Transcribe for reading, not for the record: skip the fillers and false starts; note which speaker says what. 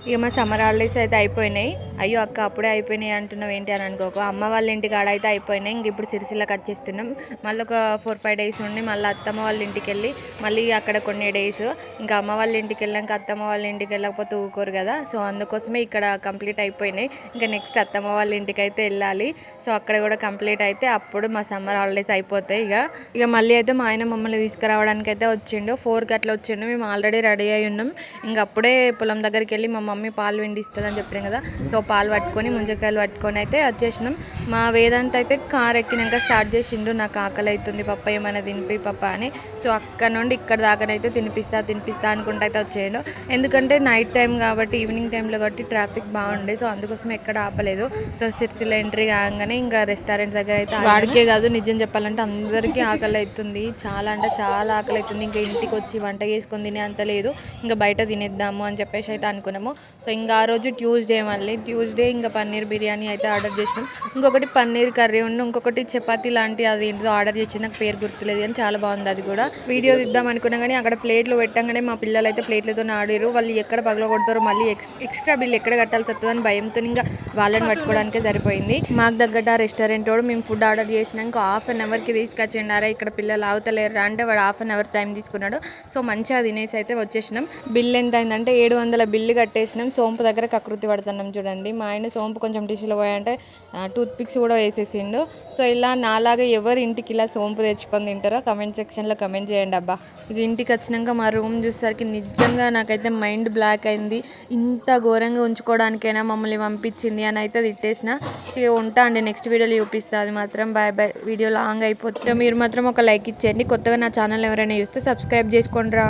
Speaker 1: ఇక మా summer holidays అయితే అయిపోయినాయి. అయ్యో అక్క అప్పుడే అయిపోయినాయి అంటున్నావు ఏంటి అని అనుకోకు. అమ్మ వాళ్ళ ఇంటి కాడ అయితే అయిపోయినాయి. ఇంక ఇప్పుడు సిరిసిల్లకి వచ్చేస్తున్నాం. మళ్ళీ ఒక 4-5 డేస్ ఉండి మళ్ళీ అత్తమ్మ వాళ్ళ ఇంటికి వెళ్ళి మళ్ళీ అక్కడ కొన్ని డేస్ ఇంకా అమ్మ వాళ్ళ ఇంటికి వెళ్ళాక అత్తమ్మ వాళ్ళ ఇంటికి వెళ్ళకపోతే ఊరుకోరు కదా. సో అందుకోసమే ఇక్కడ కంప్లీట్ అయిపోయినాయి. ఇంకా నెక్స్ట్ అత్తమ్మ వాళ్ళ ఇంటికి అయితే వెళ్ళాలి. సో అక్కడ కూడా కంప్లీట్ అయితే అప్పుడు మా సమ్మర్ హాలిడేస్ అయిపోతాయి. ఇక మళ్ళీ అయితే మా ఆయన మమ్మల్ని తీసుకురావడానికి అయితే వచ్చిండు. 4కి అట్లా వచ్చిండు. మేము ఆల్రెడీ రెడీ అయి ఉన్నాం. ఇంకా అప్పుడే పొలం దగ్గరికి వెళ్ళి మా మమ్మీ పాలు విండిస్తుంది అని చెప్పాను కదా. సో పాలు పట్టుకొని ముంజకాయలు పట్టుకొని అయితే వచ్చేసినాం. మా వేదాంత్ అయితే కార్ ఎక్కినాక స్టార్ట్ చేసిండు, నాకు ఆకలి అవుతుంది పప్ప ఏమైనా తినిపి పప్ప అని. సో అక్కడ నుండి ఇక్కడ దాకానైతే తినిపిస్తా అనుకుంటూ అయితే వచ్చేయండు. ఎందుకంటే నైట్ టైం కాబట్టి ఈవినింగ్ టైంలో కాబట్టి ట్రాఫిక్ బాగుండే. సో అందుకోసం ఎక్కడ ఆపలేదు. సో సిరిసిల్ల ఎంట్రీ కాగానే ఇంకా రెస్టారెంట్ దగ్గర అయితే వాడికే కాదు నిజం చెప్పాలంటే అందరికీ ఆకలి అవుతుంది. చాలా అంటే చాలా ఆకలి అవుతుంది. ఇంకా ఇంటికి వచ్చి వంట చేసుకొని తినే అంత లేదు. ఇంకా బయట తినేద్దాము అని చెప్పేసి అయితే అనుకున్నాము. సో ఇంకా ఆ రోజు ట్యూస్డే ఇంకా పన్నీర్ బిర్యానీ అయితే ఆర్డర్ చేసినాం. ఇంకొకటి పన్నీర్ కర్రీ ఉండి ఇంకొకటి చపాతీ లాంటి అది ఏంటో ఆర్డర్ చేసి నాకు పేరు గుర్తులేదు కానీ చాలా బాగుంది. అది కూడా వీడియో తీద్దాం అనుకున్నా కానీ అక్కడ ప్లేట్లు పెట్టగానే మా పిల్లలు అయితే ప్లేట్లతో ఆడారు. వాళ్ళు ఎక్కడ పగల కొడతారో మళ్ళీ ఎక్స్ట్రా బిల్ ఎక్కడ కట్టాల్సి వస్తుందని భయంతో ఇంకా వాళ్ళని పట్టుకోవడానికే సరిపోయింది. మాకు తగ్గట్టు ఆ రెస్టారెంట్ వాడు మేము ఫుడ్ ఆర్డర్ చేసినాక హాఫ్ అన్ అవర్కి తీసుకొచ్చిండారా ఇక్కడ పిల్లలు ఆగుతలేరు అంటే వాడు హాఫ్ అన్ అవర్ టైం తీసుకున్నాడు. సో మంచిగా తినేసి అయితే వచ్చేసినాం. బిల్ ఎంత అయిందంటే 700 బిల్లు కట్టేసినాం. సోంపు దగ్గర కకృతి పడుతున్నాం చూడండి. మా ఆయన సోంపు కొంచెం టిష్యూలో పోయంటే టూత్ పిక్స్ కూడా వేసేసిండు. సో ఇలా నాలాగా ఎవరు ఇంటికి ఇలా సోంపు తెచ్చుకొని తింటారో కమెంట్ సెక్షన్లో కమెంట్ చేయండి అబ్బా. ఇక ఇంటికి వచ్చినాక మా రూమ్ చూసేసరికి నిజంగా నాకైతే మైండ్ బ్లాక్ అయింది. ఇంత ఘోరంగా ఉంచుకోవడానికైనా మమ్మల్ని పంపించింది అని అయితే తిట్టేసిన. సో ఉంటా అండి, నెక్స్ట్ వీడియోలో చూపిస్తా. అది మాత్రం బాయ్ బాయ్. వీడియో లాంగ్ అయిపోతే మీరు మాత్రం ఒక లైక్ ఇచ్చేయండి. కొత్తగా నా ఛానల్ ఎవరైనా చూస్తే సబ్స్క్రైబ్ చేసుకోండిరా.